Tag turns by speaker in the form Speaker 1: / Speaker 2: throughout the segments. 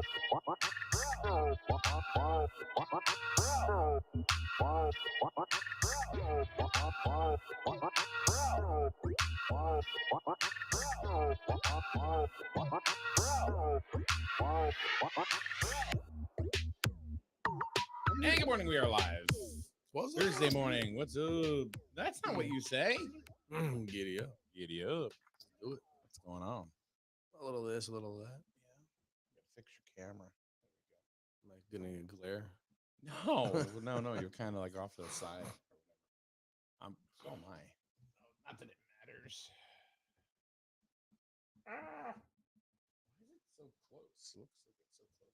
Speaker 1: Hey, good morning. We are live.
Speaker 2: What's
Speaker 1: Thursday
Speaker 2: up?
Speaker 1: morning. What's up? That's not what you say.
Speaker 2: Giddy up.
Speaker 1: Giddy up.
Speaker 2: Do it.
Speaker 1: What's going on?
Speaker 2: A little this, a little that.
Speaker 1: Fix your camera.
Speaker 2: Am I getting a glare?
Speaker 1: No. You're kind of like off to the side. So am I. Not that it matters. Why is it so close? Looks like it's so close.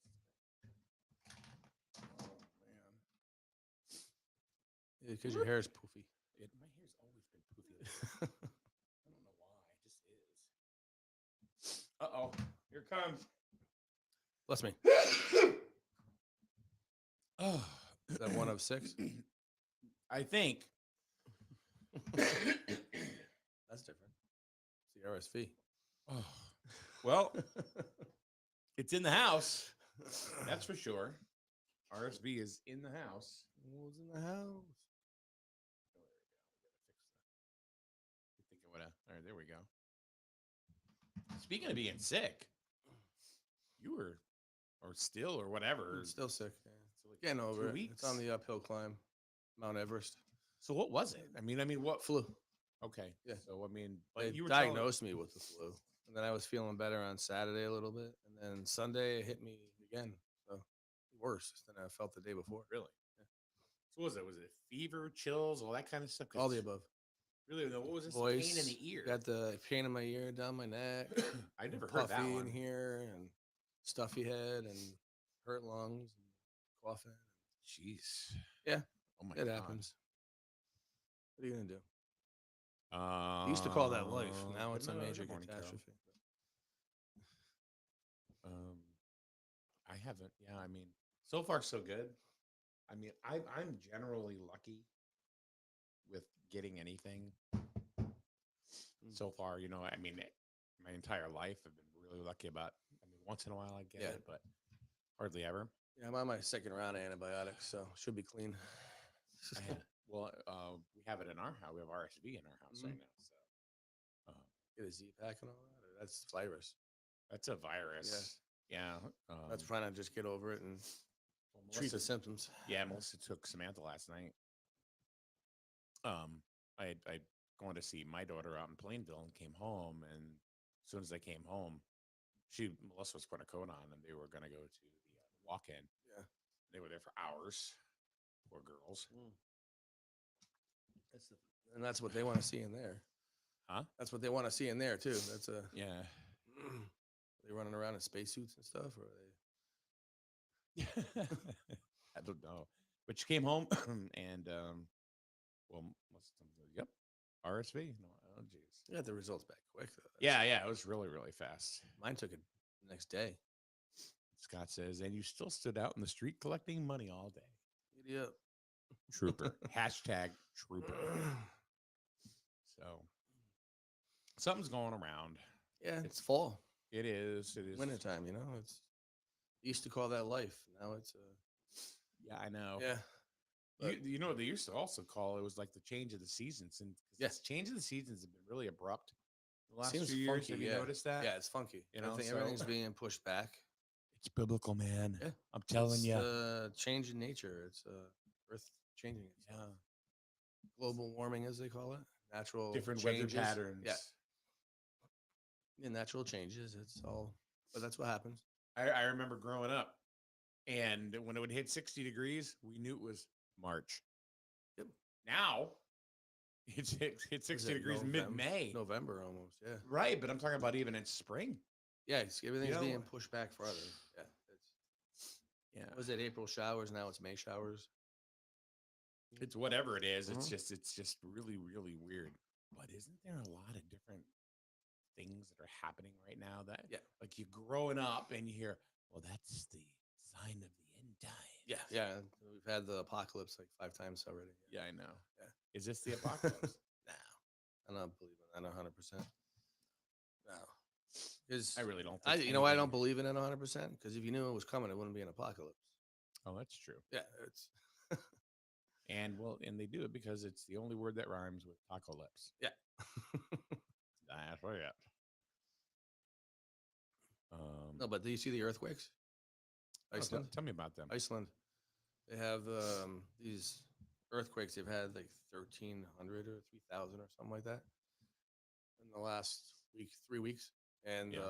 Speaker 1: Oh man.
Speaker 2: Yeah, because your hair is poofy.
Speaker 1: My hair's always been poofy. I don't know why. It just is. Uh-oh. Here it comes.
Speaker 2: Bless me.
Speaker 1: Oh.
Speaker 2: Is that one of six?
Speaker 1: I think.
Speaker 2: That's different. It's the RSV.
Speaker 1: Oh. Well, it's in the house. That's for sure. RSV is in the house.
Speaker 2: Who's in the house?
Speaker 1: All right, there we go. Speaking of being sick, you were, or still, or whatever.
Speaker 2: I'm still sick. Yeah.
Speaker 1: So like
Speaker 2: Getting over
Speaker 1: 2
Speaker 2: it.
Speaker 1: weeks.
Speaker 2: It's on the uphill climb. Mount Everest.
Speaker 1: So what was it? I mean, what?
Speaker 2: Flu.
Speaker 1: Okay.
Speaker 2: Yeah.
Speaker 1: So
Speaker 2: They
Speaker 1: you were
Speaker 2: diagnosed me with the flu, and then I was feeling better on Saturday a little bit, and then Sunday it hit me again. So worse than I felt the day before.
Speaker 1: Really? Yeah. So what was it? Was it fever, chills, all that kind of stuff?
Speaker 2: All the above.
Speaker 1: Really? What was this
Speaker 2: Voice,
Speaker 1: pain in the ear?
Speaker 2: Got the pain in my ear, down my neck.
Speaker 1: I never heard that
Speaker 2: puffy
Speaker 1: one.
Speaker 2: in here, and stuffy head, and hurt lungs, and coughing.
Speaker 1: Jeez.
Speaker 2: Yeah.
Speaker 1: Oh my
Speaker 2: God.
Speaker 1: God.
Speaker 2: Happens. What are you gonna do? I used to call that life. Now it's a major catastrophe.
Speaker 1: I haven't. Yeah, I mean, so far so good. I mean, I'm generally lucky with getting anything. So far, I mean, my entire life I've been really lucky about. I mean, once in a while I get it, but hardly ever.
Speaker 2: Yeah, I'm on my second round of antibiotics, so should be clean.
Speaker 1: We have it in our house. We have RSV in our house right now. So
Speaker 2: get a Z-Pack and all that. Or that's virus.
Speaker 1: That's a virus. Yeah.
Speaker 2: That's trying to just get over it and treat the symptoms.
Speaker 1: Yeah, Melissa took Samantha last night. I going to see my daughter out in Plainville and came home, and as soon as I came home, Melissa was putting a coat on, and they were going to go to the walk-in.
Speaker 2: Yeah,
Speaker 1: they were there for hours. Poor girls.
Speaker 2: That's what they want to see in there.
Speaker 1: Huh?
Speaker 2: That's what they want to see in there too. That's a
Speaker 1: yeah.
Speaker 2: Are they running around in spacesuits and stuff, or are
Speaker 1: they? I don't know. But she came home and yep, RSV. No, oh jeez.
Speaker 2: You got the results back quick though.
Speaker 1: Yeah, it was really, really fast.
Speaker 2: Mine took it the next day.
Speaker 1: Scott says, and you still stood out in the street collecting money all day.
Speaker 2: Idiot.
Speaker 1: Trooper. Hashtag trooper. So something's going around.
Speaker 2: Yeah, it's fall.
Speaker 1: It is.
Speaker 2: Wintertime, it's used to call that life. Now it's
Speaker 1: yeah, I know.
Speaker 2: Yeah.
Speaker 1: You know what they used to also call it was like the change of the seasons, and change of the seasons have been really abrupt the last few years.
Speaker 2: Funky,
Speaker 1: have you noticed that?
Speaker 2: Yeah, it's funky. I think everything's being pushed back.
Speaker 1: It's biblical, man.
Speaker 2: Yeah,
Speaker 1: I'm telling you.
Speaker 2: Change in nature. It's Earth changing itself. Yeah. Global warming, as they call it. Natural
Speaker 1: different
Speaker 2: changes.
Speaker 1: Weather patterns.
Speaker 2: Yeah, natural changes. It's all, but that's what happens.
Speaker 1: I remember growing up, and when it would hit 60 degrees, we knew it was March.
Speaker 2: Yep.
Speaker 1: Now, it's 60 degrees mid-May.
Speaker 2: November almost, yeah.
Speaker 1: Right, but I'm talking about even in spring.
Speaker 2: Yeah, everything's being pushed back farther. Yeah.
Speaker 1: Yeah.
Speaker 2: Was it April showers? Now it's May showers.
Speaker 1: It's whatever it is. It's just really, really weird. But isn't there a lot of different things that are happening right now that like you're growing up and you hear, well, that's the sign of the end time.
Speaker 2: Yeah. We've had the apocalypse like 5 times already.
Speaker 1: Yeah, I know. Yeah. Is this the apocalypse?
Speaker 2: No. I don't believe in that 100%. No. Because
Speaker 1: I really don't.
Speaker 2: I,
Speaker 1: Think
Speaker 2: you know, I don't
Speaker 1: anything-
Speaker 2: believe in it 100%. Because if you knew it was coming, it wouldn't be an apocalypse.
Speaker 1: Oh, that's true.
Speaker 2: Yeah, it's
Speaker 1: And well, and they do it because it's the only word that rhymes with taco lips.
Speaker 2: yeah.
Speaker 1: That's right.
Speaker 2: No, but do you see the earthquakes?
Speaker 1: oh,
Speaker 2: Iceland.
Speaker 1: tell me about them.
Speaker 2: Iceland. They have these earthquakes. They've had like 1,300 or 3,000 or something like that in the last week, 3 weeks. And
Speaker 1: Yeah.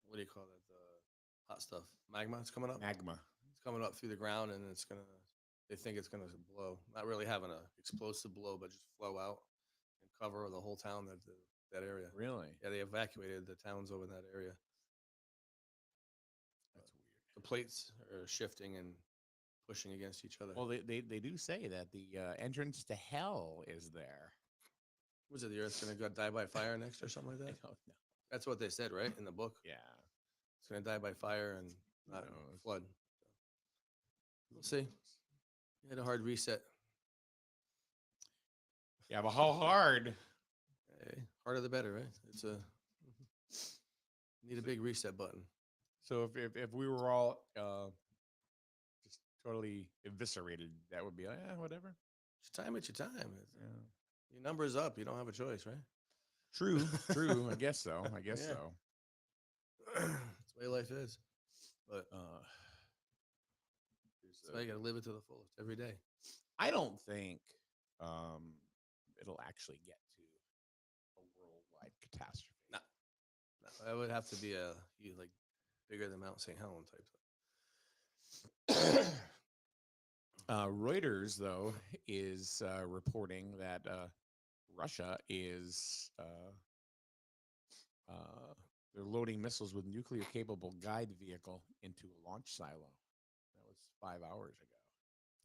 Speaker 2: what do you call it? The hot stuff, magma. It's coming up.
Speaker 1: Magma.
Speaker 2: It's coming up through the ground, and it's gonna. They think it's gonna blow. Not really having a explosive blow, but just flow out and cover the whole town. That area.
Speaker 1: Really?
Speaker 2: Yeah, they evacuated the towns over in that area.
Speaker 1: That's weird.
Speaker 2: The plates are shifting and pushing against each other.
Speaker 1: Well, they do say that the entrance to hell is there.
Speaker 2: Was it the Earth's gonna go die by fire next or something like
Speaker 1: I
Speaker 2: that?
Speaker 1: don't know.
Speaker 2: That's what they said, right, in the book.
Speaker 1: Yeah.
Speaker 2: It's gonna die by fire and not
Speaker 1: knows?
Speaker 2: flood. We'll see. You had a hard reset.
Speaker 1: Yeah, but how hard?
Speaker 2: Hey, harder the better, right? It's a need a big reset button.
Speaker 1: So if we were all just totally eviscerated, that would be whatever.
Speaker 2: It's your time. It's your time.
Speaker 1: Yeah.
Speaker 2: Your number's up. You don't have a choice, right?
Speaker 1: True. True. I guess so. I guess
Speaker 2: Yeah.
Speaker 1: so.
Speaker 2: That's the way life is. But
Speaker 1: There's
Speaker 2: that's why you got to live it to the fullest every day.
Speaker 1: I don't think it'll actually get to a worldwide catastrophe.
Speaker 2: No, that would have to be like bigger than Mount St. Helens type.
Speaker 1: Reuters, though, is reporting that Russia is they're loading missiles with nuclear-capable guide vehicle into a launch silo. That was 5 hours ago.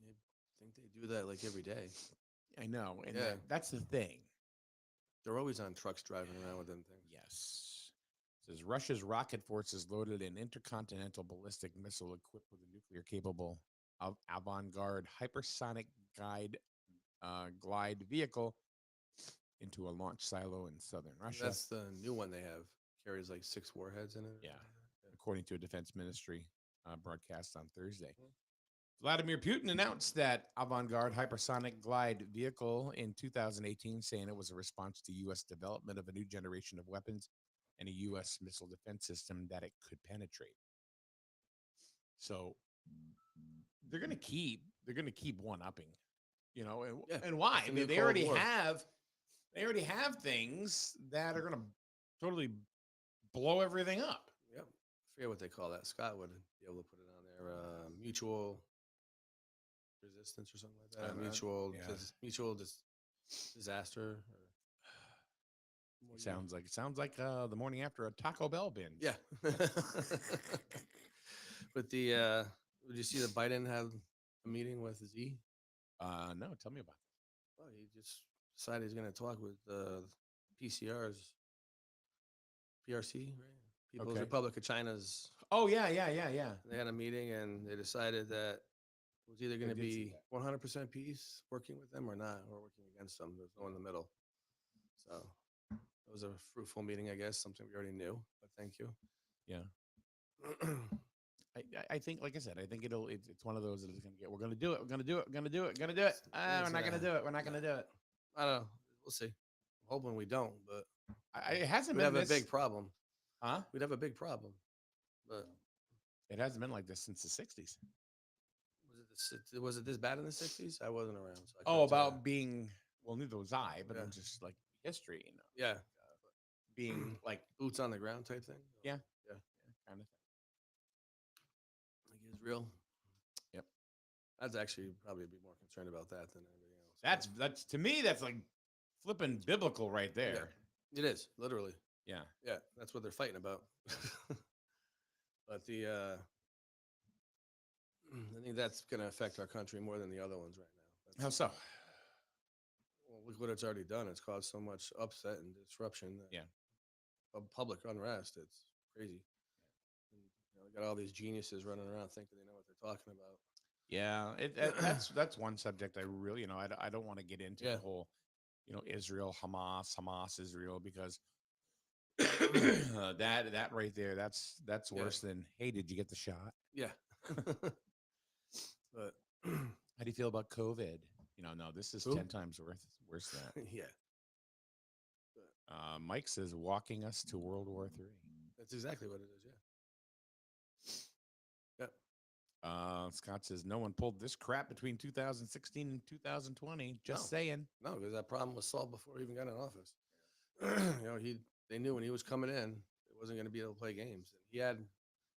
Speaker 2: I think they do that like every day.
Speaker 1: I know, and
Speaker 2: Yeah.
Speaker 1: that's the thing.
Speaker 2: They're always on trucks driving around with them things.
Speaker 1: Yes. It says Russia's rocket forces loaded an intercontinental ballistic missile equipped with a nuclear-capable avant-garde hypersonic glide vehicle into a launch silo in southern Russia,
Speaker 2: That's the new one they have. Carries like 6 warheads in it.
Speaker 1: Yeah. according to a defense ministry broadcast on Thursday. Vladimir Putin announced that avant-garde hypersonic glide vehicle in 2018, saying it was a response to U.S. development of a new generation of weapons and a U.S. missile defense system that it could penetrate. So they're going to keep one-upping, you know, and why?
Speaker 2: it's the new
Speaker 1: They
Speaker 2: Cold
Speaker 1: already
Speaker 2: War.
Speaker 1: have things that are going to totally blow everything up.
Speaker 2: Yep. I forget what they call that. Scott would be able to put it on there. Mutual resistance or something like that. Mutual disaster. Or
Speaker 1: Sounds like the morning after a Taco Bell binge.
Speaker 2: yeah. But the did you see that Biden had a meeting with Z?
Speaker 1: No, tell me about
Speaker 2: Well, he just decided he's going to talk with PCR's PRC, right? People's
Speaker 1: Okay.
Speaker 2: Republic of China's.
Speaker 1: that. Oh yeah.
Speaker 2: They had a meeting and they decided that it was either going to
Speaker 1: did see
Speaker 2: be 100% peace working with them or not, or working against them. There's no in the middle. So it was a fruitful meeting, I guess. Something we already knew, but thank you.
Speaker 1: Yeah. I think, like I said, I think it's one of those that is going to get. We're going to do it. We're going to do it. We're going to do it. Going to do it. We're not going to do it. We're not going to do it.
Speaker 2: I don't know. We'll see. I'm hoping we don't, but
Speaker 1: It hasn't
Speaker 2: we'd
Speaker 1: been
Speaker 2: have
Speaker 1: this,
Speaker 2: a big problem.
Speaker 1: huh?
Speaker 2: We'd have a big problem. But
Speaker 1: It hasn't been like this since the '60s.
Speaker 2: was it this bad in the 60s? I wasn't around. So I
Speaker 1: Oh,
Speaker 2: couldn't tell
Speaker 1: about
Speaker 2: you.
Speaker 1: being neither was I, but
Speaker 2: Yeah.
Speaker 1: just like history, you know,
Speaker 2: Yeah,
Speaker 1: being like
Speaker 2: boots on the ground type thing.
Speaker 1: Yeah.
Speaker 2: yeah.
Speaker 1: kind of.
Speaker 2: Like Israel.
Speaker 1: Yep.
Speaker 2: I'd actually probably be more concerned about that than everything else.
Speaker 1: That's to me. That's like flipping biblical right there.
Speaker 2: It is literally.
Speaker 1: Yeah.
Speaker 2: Yeah, that's what they're fighting about. But I think that's going to affect our country more than the other ones right now.
Speaker 1: How so?
Speaker 2: Well, look what it's already done. It's caused so much upset and disruption.
Speaker 1: Yeah.
Speaker 2: Of public unrest. It's crazy. And, we got all these geniuses running around thinking they know what they're talking about.
Speaker 1: Yeah, that's one subject I really, I don't want to get into
Speaker 2: Yeah.
Speaker 1: the whole, Israel, Hamas, Israel, because that right there, that's
Speaker 2: Yeah.
Speaker 1: worse than, hey, did you get the shot?
Speaker 2: Yeah. But
Speaker 1: How do you feel about COVID? No, this is
Speaker 2: Who?
Speaker 1: 10 times worse than that.
Speaker 2: Yeah. But
Speaker 1: Mike says walking us to World War III.
Speaker 2: that's exactly what it is. Yeah. Yep.
Speaker 1: Scott says no one pulled this crap between 2016 and 2020. Just
Speaker 2: No.
Speaker 1: saying.
Speaker 2: No, because that problem was solved before he even got in office. They knew when he was coming in, it wasn't going to be able to play games. And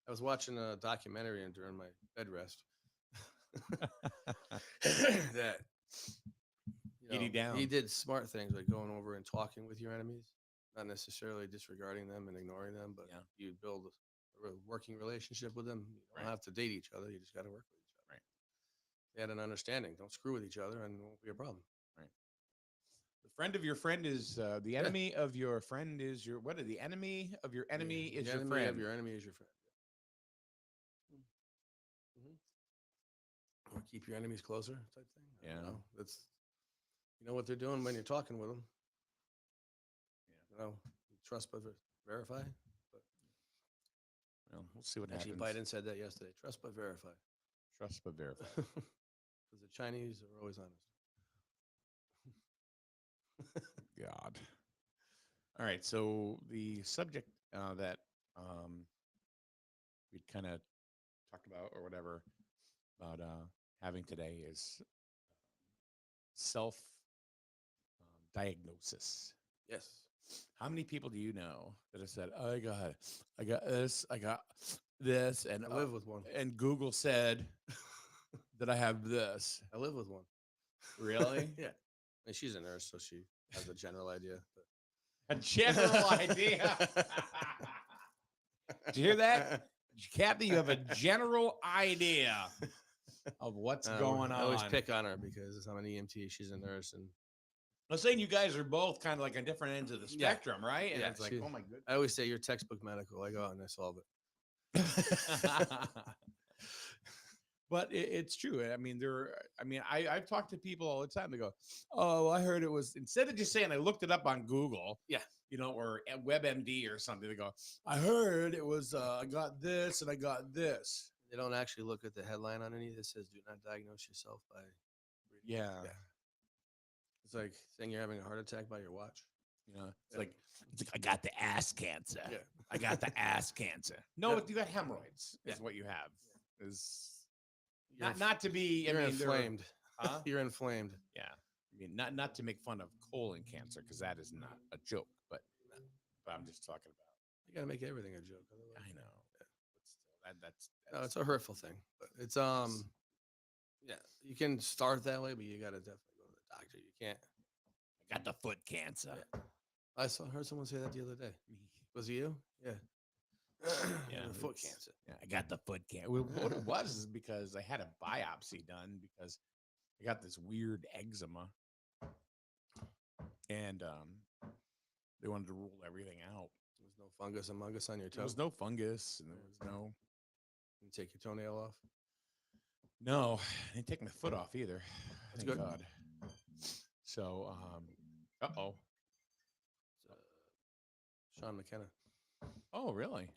Speaker 2: I was watching a documentary and during my bed rest that
Speaker 1: Giddy down.
Speaker 2: he did smart things like going over and talking with your enemies, not necessarily disregarding them and ignoring them, but you build a working relationship with them. You don't have to date each other. You just got to work with each other.
Speaker 1: Right.
Speaker 2: They had an understanding. Don't screw with each other, and it won't be a problem.
Speaker 1: Right. The friend of your friend is the enemy of your friend is your what? The enemy of your enemy is your friend.
Speaker 2: Of your enemy is your friend. Or keep your enemies closer, type thing. I don't know. That's what they're doing when you're talking with them.
Speaker 1: Yeah.
Speaker 2: Trust but verify. But
Speaker 1: well, we'll see what
Speaker 2: actually,
Speaker 1: happens.
Speaker 2: Biden said that yesterday. Trust but verify.
Speaker 1: Trust but verify.
Speaker 2: Because the Chinese are always honest.
Speaker 1: God. All right. So the subject that we kind of talked about or whatever about having today is self diagnosis.
Speaker 2: Yes.
Speaker 1: How many people do you know that have said, "Oh, I got this, and
Speaker 2: I live with one.
Speaker 1: And Google said that I have this."
Speaker 2: I live with one.
Speaker 1: Really?
Speaker 2: Yeah. And she's a nurse, so she has a general idea.
Speaker 1: A general idea. Did you hear that, Kathy? You have a general idea of what's going on.
Speaker 2: I always pick on her because I'm an EMT. She's a nurse, and
Speaker 1: I'm saying you guys are both kind of like on different ends of the spectrum, right? And it's like, oh my goodness.
Speaker 2: I always say you're textbook medical. I go out and I solve it.
Speaker 1: But it's true. I mean, I've talked to people all the time. They go, "Oh, I heard it was," instead of just saying I looked it up on Google, or WebMD or something. They go, "I heard it was I got this and I got this."
Speaker 2: They don't actually look at the headline underneath that says "Do not diagnose yourself by."
Speaker 1: Yeah.
Speaker 2: It's like saying you're having a heart attack by your watch.
Speaker 1: It's like I got the ass cancer.
Speaker 2: Yeah.
Speaker 1: I got the ass cancer. No, you got hemorrhoids. Is what you have. Is not to be.
Speaker 2: You're inflamed.
Speaker 1: Huh?
Speaker 2: You're inflamed.
Speaker 1: Yeah. I mean, not to make fun of colon cancer because that is not a joke. But I'm just talking about.
Speaker 2: You got to make everything a joke.
Speaker 1: I know. Yeah. But still, that's
Speaker 2: no, it's a hurtful thing. But it's yeah, you can start that way, but you got to definitely go to the doctor. You can't.
Speaker 1: I got the foot cancer.
Speaker 2: Yeah. I heard someone say that the other day. Was it you? Yeah.
Speaker 1: Yeah,
Speaker 2: the foot cancer.
Speaker 1: Yeah, I got the foot cancer. What it was is because I had a biopsy done because I got this weird eczema, and they wanted to rule everything out.
Speaker 2: There was no fungus and mungus on your toe.
Speaker 1: There was no fungus, and there was no.
Speaker 2: You take your toenail off.
Speaker 1: No, I didn't take my foot off either.
Speaker 2: That's
Speaker 1: Thank
Speaker 2: good.
Speaker 1: God. So,
Speaker 2: Sean McKenna.
Speaker 1: Oh, really?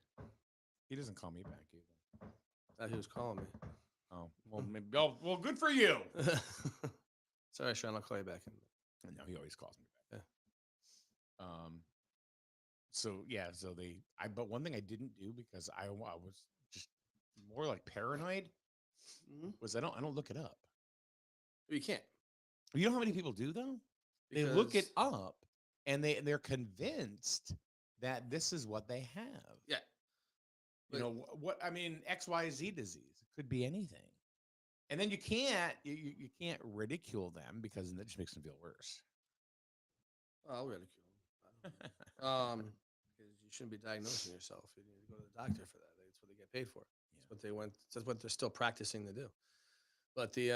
Speaker 1: He doesn't call me back either.
Speaker 2: Thought he was calling me.
Speaker 1: Oh, well, maybe. Oh, well, good for you.
Speaker 2: Sorry, Sean. I'll call you back.
Speaker 1: No, he always calls me back.
Speaker 2: Yeah.
Speaker 1: So but one thing I didn't do because I was just more like paranoid was I don't look it up.
Speaker 2: You can't.
Speaker 1: You know how many people do though? They look it up and they're convinced that this is what they have.
Speaker 2: Yeah.
Speaker 1: You know what I mean, XYZ disease. It could be anything. And then you can't ridicule them because that just makes them feel worse.
Speaker 2: I'll ridicule them. Because you shouldn't be diagnosing yourself. You need to go to the doctor for that. That's what they get paid for. That's what they're still practicing to do. But you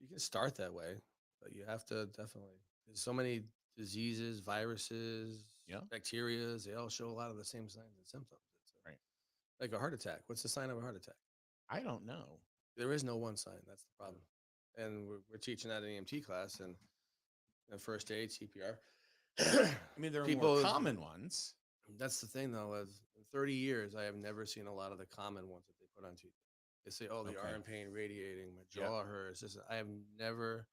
Speaker 2: can start that way, but you have to definitely. There's so many diseases, viruses, bacteria. They all show a lot of the same signs and symptoms.
Speaker 1: Right.
Speaker 2: Like a heart attack. What's the sign of a heart attack?
Speaker 1: I don't know.
Speaker 2: There is no one sign. That's the problem. And we're teaching that in EMT class and first aid, CPR.
Speaker 1: I mean, there are more
Speaker 2: People-
Speaker 1: common ones.
Speaker 2: That's the thing, though. Is in 30 years, I have never seen a lot of the common ones that they put on TV. They say, "Oh, the
Speaker 1: Okay.
Speaker 2: arm pain radiating, my
Speaker 1: Yeah.
Speaker 2: jaw hurts." I have never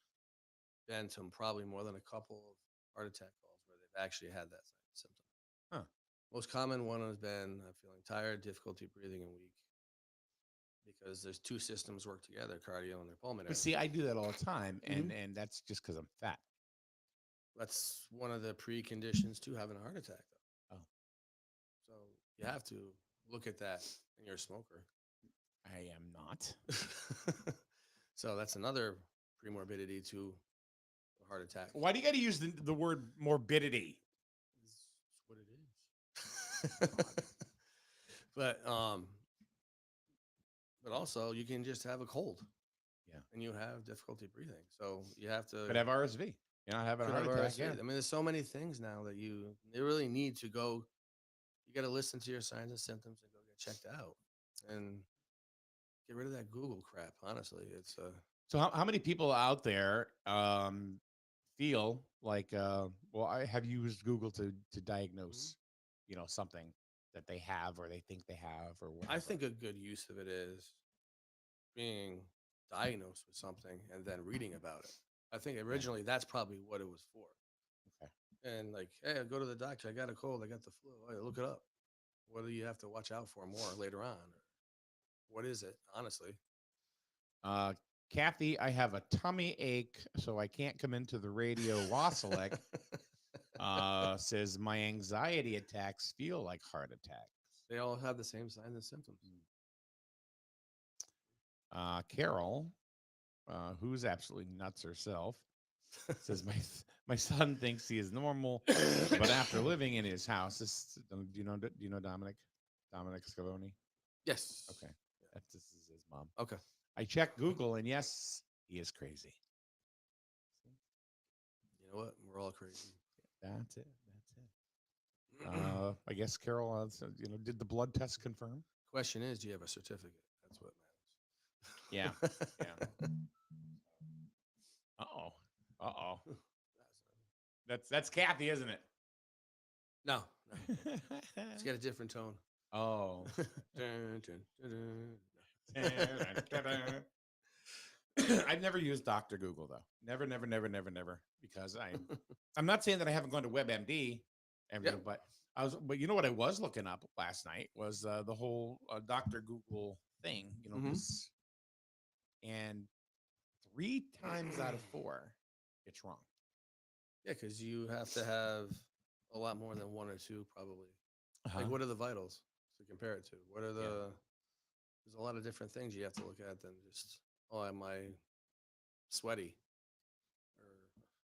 Speaker 2: been to probably more than a couple of heart attack calls where they've actually had that symptom.
Speaker 1: Huh.
Speaker 2: Most common one has been I'm feeling tired, difficulty breathing, and weak. Because there's two systems work together, cardio and their pulmonary.
Speaker 1: But see, I do that all the time, and that's just because I'm fat.
Speaker 2: That's one of the preconditions to having a heart attack, though.
Speaker 1: Oh.
Speaker 2: So you have to look at that, and you're a smoker.
Speaker 1: I am not.
Speaker 2: So that's another premorbidity to a heart attack.
Speaker 1: Why do you got to use the word morbidity?
Speaker 2: It's what it is. But also you can just have a cold.
Speaker 1: Yeah.
Speaker 2: And you have difficulty breathing. So you have to
Speaker 1: Could have RSV. You're not having a
Speaker 2: could
Speaker 1: heart
Speaker 2: have
Speaker 1: attack.
Speaker 2: RSV.
Speaker 1: Yeah.
Speaker 2: I mean, there's so many things now that you really need to go. You got to listen to your signs and symptoms and go get checked out and get rid of that Google crap. Honestly, it's
Speaker 1: So how many people out there feel like well, I have used Google to diagnose, something that they have or they think they have or whatever.
Speaker 2: I think a good use of it is being diagnosed with something and then reading about it. I think originally that's probably what it was for.
Speaker 1: Okay.
Speaker 2: And like, hey, I go to the doctor. I got a cold. I got the flu. Oh, look it up. What do you have to watch out for more later on? What is it, honestly?
Speaker 1: Kathy, I have a tummy ache, so I can't come into the radio. Wasilek says my anxiety attacks feel like heart attacks.
Speaker 2: They all have the same signs and symptoms.
Speaker 1: Carol, who's absolutely nuts herself, says my son thinks he is normal, but after living in his house, do you know Dominic Scaloni?
Speaker 2: Yes.
Speaker 1: Okay, this is his mom.
Speaker 2: Okay.
Speaker 1: I checked Google, and yes, he is crazy.
Speaker 2: You know what? We're all crazy.
Speaker 1: That's it. I guess Carol, did the blood test confirm?
Speaker 2: Question is, do you have a certificate? That's what
Speaker 1: Yeah. Yeah. Uh-oh. That's Kathy, isn't it?
Speaker 2: No. It's got a different tone.
Speaker 1: Oh.
Speaker 2: Dun, dun, dun, dun.
Speaker 1: I've never used Dr. Google though. Never, because I'm not saying that I haven't gone to WebMD, but but you know what I was looking up last night was the whole Dr. Google thing, and 3 times out of 4, it's wrong.
Speaker 2: Yeah, because you have to have a lot more than 1 or 2, probably. Like, what are the vitals to compare it to? What are there's a lot of different things you have to look at than just, am I sweaty or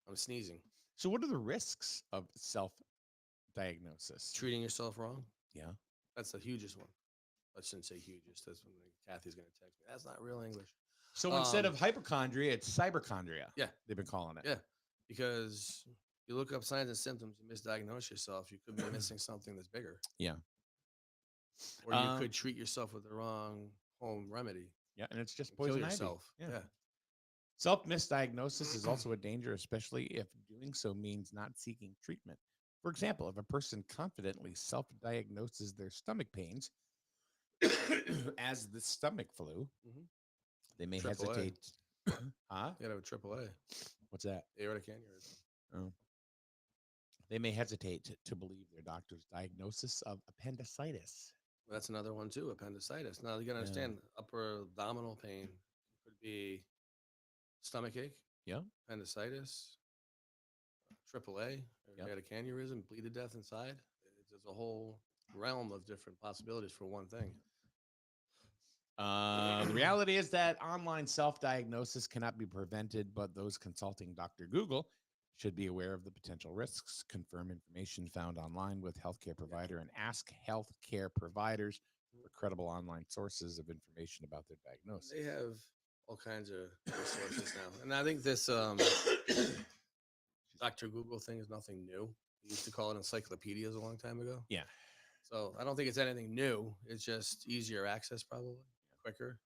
Speaker 2: I'm sneezing?
Speaker 1: So what are the risks of self-diagnosis?
Speaker 2: Treating yourself wrong?
Speaker 1: Yeah.
Speaker 2: That's the hugest one. I shouldn't say hugest. That's when Kathy's going to text me. That's not real English.
Speaker 1: So instead of hypochondria, it's cyberchondria.
Speaker 2: Yeah.
Speaker 1: They've been calling it.
Speaker 2: Yeah. Because you look up signs and symptoms, you misdiagnose yourself. You could be missing something that's bigger.
Speaker 1: Yeah.
Speaker 2: Or you could treat yourself with the wrong home remedy.
Speaker 1: Yeah, and it's just
Speaker 2: Kill
Speaker 1: poison
Speaker 2: yourself.
Speaker 1: ivy.
Speaker 2: Yeah.
Speaker 1: Self-misdiagnosis is also a danger, especially if doing so means not seeking treatment. For example, if a person confidently self-diagnoses their stomach pains as the stomach flu, they may hesitate. Huh?
Speaker 2: You gotta have a AAA.
Speaker 1: What's that?
Speaker 2: Aortic aneurysm.
Speaker 1: Oh. They may hesitate to believe their doctor's diagnosis of appendicitis.
Speaker 2: That's another one too, appendicitis. Now you gotta understand, upper abdominal pain could be stomach ache, appendicitis, AAA, aortic aneurysm, bleed to death inside. There's a whole realm of different possibilities for one thing.
Speaker 1: The reality is that online self-diagnosis cannot be prevented, but those consulting Dr. Google should be aware of the potential risks. Confirm information found online with healthcare provider and ask healthcare providers for credible online sources of information about their diagnosis.
Speaker 2: They have all kinds of resources now. And I think this Dr. Google thing is nothing new. We used to call it encyclopedias a long time ago.
Speaker 1: Yeah.
Speaker 2: So I don't think it's anything new. It's just easier access, probably quicker,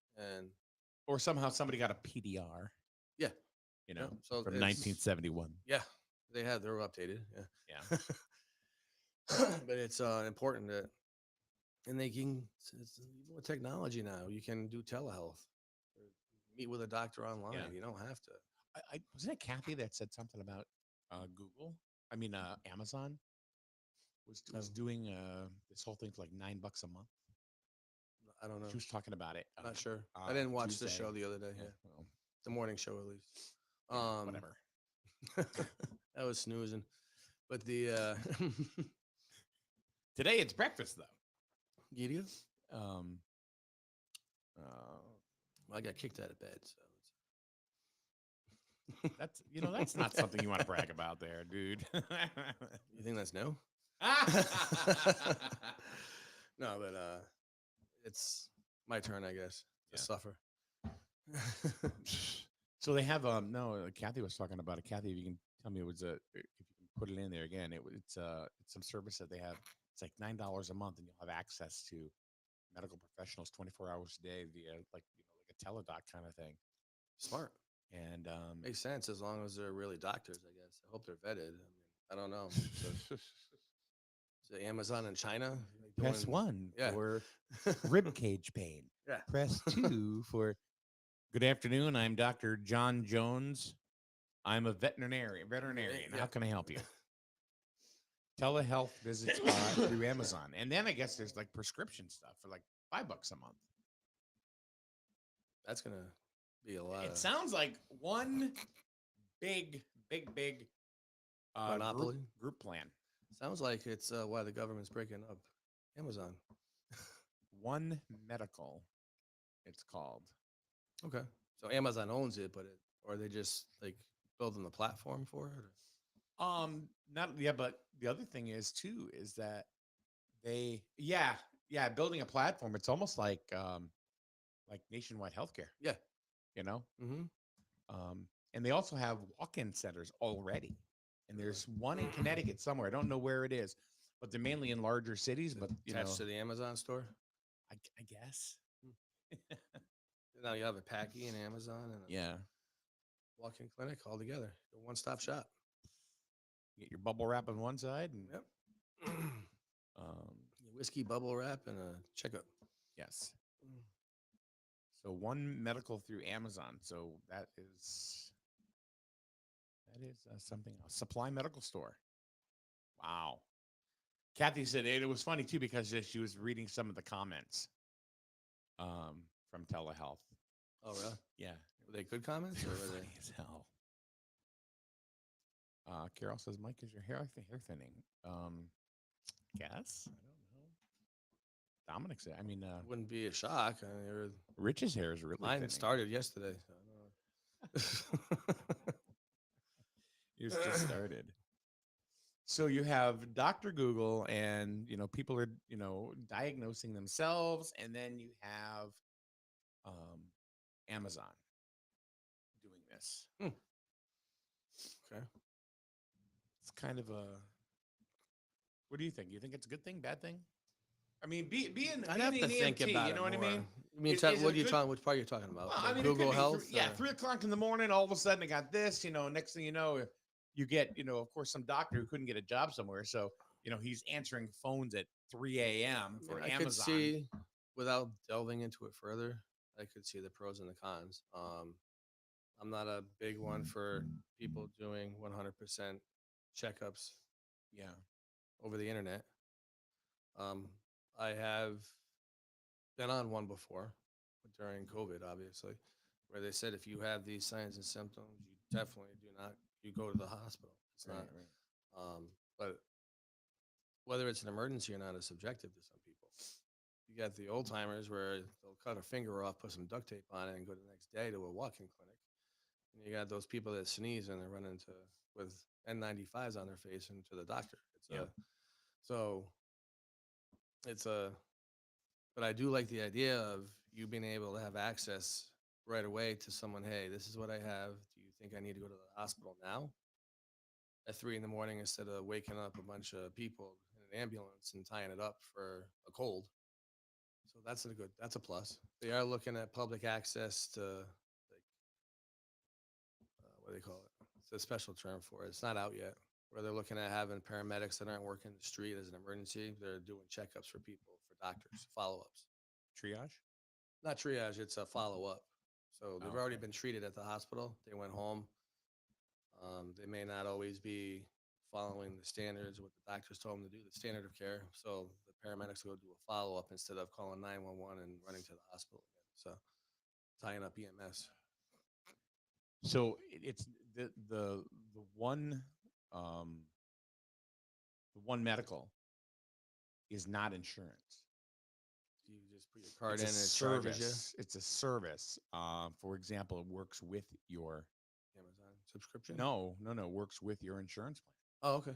Speaker 1: or somehow somebody got a PDR.
Speaker 2: Yeah.
Speaker 1: So from 1971.
Speaker 2: Yeah. They're updated.
Speaker 1: Yeah.
Speaker 2: Yeah. But it's important that, and they can, even with technology now, you can do telehealth or meet with a doctor online.
Speaker 1: Yeah.
Speaker 2: You don't have to.
Speaker 1: I wasn't it Kathy that said something about Google? I mean, Amazon was doing this whole thing for like $9 a month.
Speaker 2: I don't know.
Speaker 1: She was talking about it.
Speaker 2: Not sure. I didn't watch the
Speaker 1: Tuesday.
Speaker 2: show the other day.
Speaker 1: Yeah,
Speaker 2: Yeah,
Speaker 1: well,
Speaker 2: the morning show at least.
Speaker 1: yeah, whatever.
Speaker 2: I was snoozing, but the
Speaker 1: Today it's breakfast though.
Speaker 2: Gideon,
Speaker 1: Um,
Speaker 2: I got kicked out of bed, so
Speaker 1: that's that's not something you want to brag about there, dude.
Speaker 2: you think that's no? No, but it's my turn, I guess, to
Speaker 1: Yeah.
Speaker 2: suffer.
Speaker 1: So they have no. Kathy was talking about it. Kathy, if you can tell me, if you can put it in there again, it's some service that they have. It's like $9 a month, and you'll have access to medical professionals 24 hours a day via like a teledoc kind of thing.
Speaker 2: Smart.
Speaker 1: And
Speaker 2: Makes sense as long as they're really doctors, I guess. I hope they're vetted. I mean, I don't know. So Amazon in China?
Speaker 1: press 1
Speaker 2: Yeah.
Speaker 1: for rib cage pain.
Speaker 2: Yeah.
Speaker 1: Press 2 for. Good afternoon. I'm Dr. John Jones. I'm a veterinarian.
Speaker 2: Yeah.
Speaker 1: How can I help you? Telehealth visits through Amazon, and then I guess there's like prescription stuff for like $5 a month.
Speaker 2: That's gonna be a lot.
Speaker 1: It sounds like one big
Speaker 2: Monopoly?
Speaker 1: group plan.
Speaker 2: Sounds like it's why the government's breaking up Amazon.
Speaker 1: One Medical, it's called.
Speaker 2: Okay. So Amazon owns it, or they just like building the platform for it?
Speaker 1: Not yeah, but the other thing is too is that they building a platform. It's almost like nationwide healthcare.
Speaker 2: Yeah.
Speaker 1: Mm-hmm.
Speaker 2: Mm-hmm.
Speaker 1: And they also have walk-in centers already. And there's one in Connecticut somewhere. I don't know where it is, but they're mainly in larger cities. But
Speaker 2: attached to the Amazon store.
Speaker 1: I guess.
Speaker 2: Now you have a Packy and Amazon and
Speaker 1: Yeah.
Speaker 2: walk-in clinic all together. A one-stop shop.
Speaker 1: You get your bubble wrap on one side and
Speaker 2: Whiskey bubble wrap and a checkup.
Speaker 1: Yes. So One Medical through Amazon. So that is something else. Supply Medical Store. Wow. Kathy said it was funny too because she was reading some of the comments from telehealth.
Speaker 2: Oh, really?
Speaker 1: Yeah.
Speaker 2: Were they good comments?
Speaker 1: They
Speaker 2: Or
Speaker 1: were
Speaker 2: were
Speaker 1: funny as hell. Carol says, Mike, is your hair thinning? Guess. I don't know. Dominic said,
Speaker 2: wouldn't be a shock.
Speaker 1: Rich's hair is really
Speaker 2: mine
Speaker 1: thinning.
Speaker 2: started yesterday. So I don't know.
Speaker 1: Yours just started. So you have Dr. Google and, people are, diagnosing themselves. And then you have Amazon doing this.
Speaker 2: Okay.
Speaker 1: It's kind of what do you think? You think it's a good thing, bad thing? I mean,
Speaker 2: I'd have to think
Speaker 1: EMT,
Speaker 2: about
Speaker 1: you know
Speaker 2: it
Speaker 1: what
Speaker 2: more.
Speaker 1: I mean?
Speaker 2: I mean,
Speaker 1: Is
Speaker 2: what
Speaker 1: it
Speaker 2: are you
Speaker 1: good-
Speaker 2: talking? Which part are you talking about?
Speaker 1: Well,
Speaker 2: Like
Speaker 1: it
Speaker 2: Google
Speaker 1: could be
Speaker 2: Health?
Speaker 1: 3:00 in the morning. All of a sudden, they got this. Next thing you know, you get, of course, some doctor who couldn't get a job somewhere. So, he's answering phones at 3 a.m. for
Speaker 2: I
Speaker 1: Amazon.
Speaker 2: could see, without delving into it further, I could see the pros and the cons. I'm not a big one for people doing 100% checkups
Speaker 1: Yeah.
Speaker 2: over the internet. I have been on one before during COVID, obviously, where they said if you have these signs and symptoms, you definitely you go to the hospital. It's not, but whether it's an emergency or not is subjective to some people. You got the old timers where they'll cut a finger off, put some duct tape on it, and go the next day to a walk-in clinic. And you got those people that sneeze and they run with N95s on their face into the doctor. But I do like the idea of you being able to have access right away to someone. Hey, this is what I have. Do you think I need to go to the hospital now at 3 a.m. instead of waking up a bunch of people in an ambulance and tying it up for a cold? So that's a plus. They are looking at public access to, like, what do they call it? it's a special term for it. It's not out yet. Where they're looking at having paramedics that aren't working the street as an emergency. They're doing checkups for people, for doctors, follow ups.
Speaker 1: Triage.
Speaker 2: Not triage, it's a follow up. So they've already
Speaker 1: Okay.
Speaker 2: been treated at the hospital. They went home. They may not always be following the standards, what the doctors told them to do, the standard of care. So the paramedics will do a follow up instead of calling 911 and running to the hospital again. So tying up EMS.
Speaker 1: So it's the one um, the one medical is not insurance.
Speaker 2: You just put your card
Speaker 1: It's
Speaker 2: in
Speaker 1: a
Speaker 2: and it charges you.
Speaker 1: service. It's a service. For example, it works with your
Speaker 2: Amazon subscription?
Speaker 1: no. Works with your insurance plan
Speaker 2: Oh, okay.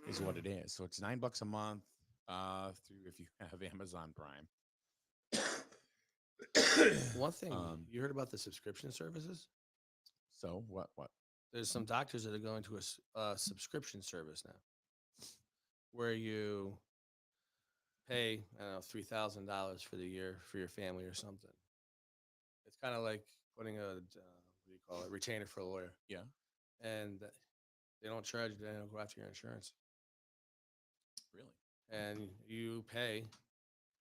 Speaker 1: is what it is. So it's $9 a month through if you have Amazon Prime.
Speaker 2: One thing,
Speaker 1: Um,
Speaker 2: you heard about the subscription services?
Speaker 1: So what?
Speaker 2: There's some doctors that are going to a subscription service now where you pay, I don't know, $3,000 for the year for your family or something. It's kind of like putting a, what do you call it, retainer for a lawyer.
Speaker 1: Yeah.
Speaker 2: And they don't charge you, they don't go after your insurance.
Speaker 1: Really?
Speaker 2: And you pay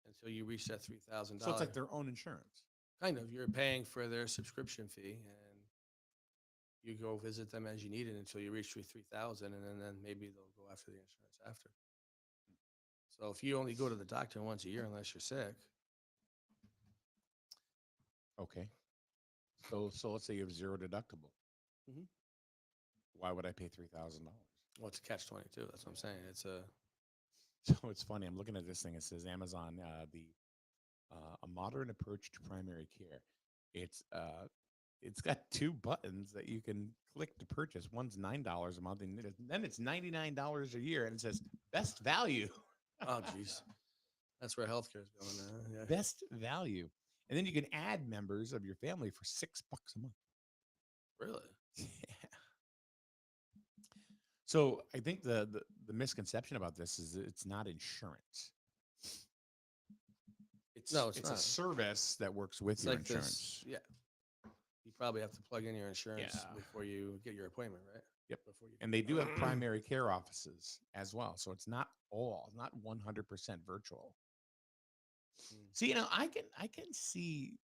Speaker 2: until you reach that $3,000.
Speaker 1: So it's like their own insurance.
Speaker 2: Kind of. You're paying for their subscription fee, and you go visit them as you need it until you reach your 3,000, and then maybe they'll go after the insurance after. So if you only go to the doctor once a year, unless you're sick,
Speaker 1: Okay. So let's say you have zero deductible.
Speaker 2: Mhm.
Speaker 1: Why would I pay $3,000?
Speaker 2: well, it's a catch-22. That's what I'm saying. It's a
Speaker 1: So it's funny. I'm looking at this thing. It says Amazon, a modern approach to primary care. It's got two buttons that you can click to purchase. One's $9 a month, and then it's $99 a year, and it says best value.
Speaker 2: oh jeez, that's where healthcare is going now. Yeah.
Speaker 1: Best value, and then you can add members of your family for $6 a month.
Speaker 2: Really?
Speaker 1: Yeah. So I think the misconception about this is that it's not insurance. It's
Speaker 2: No, it's
Speaker 1: it's
Speaker 2: not.
Speaker 1: a service that works with
Speaker 2: It's
Speaker 1: your
Speaker 2: like
Speaker 1: insurance.
Speaker 2: this. Yeah. You probably have to plug in your insurance
Speaker 1: Yeah.
Speaker 2: before you get your appointment, right?
Speaker 1: Yep.
Speaker 2: Before you.
Speaker 1: And they do have primary care offices as well. So it's not 100% virtual.
Speaker 2: Mm.
Speaker 1: See, I can see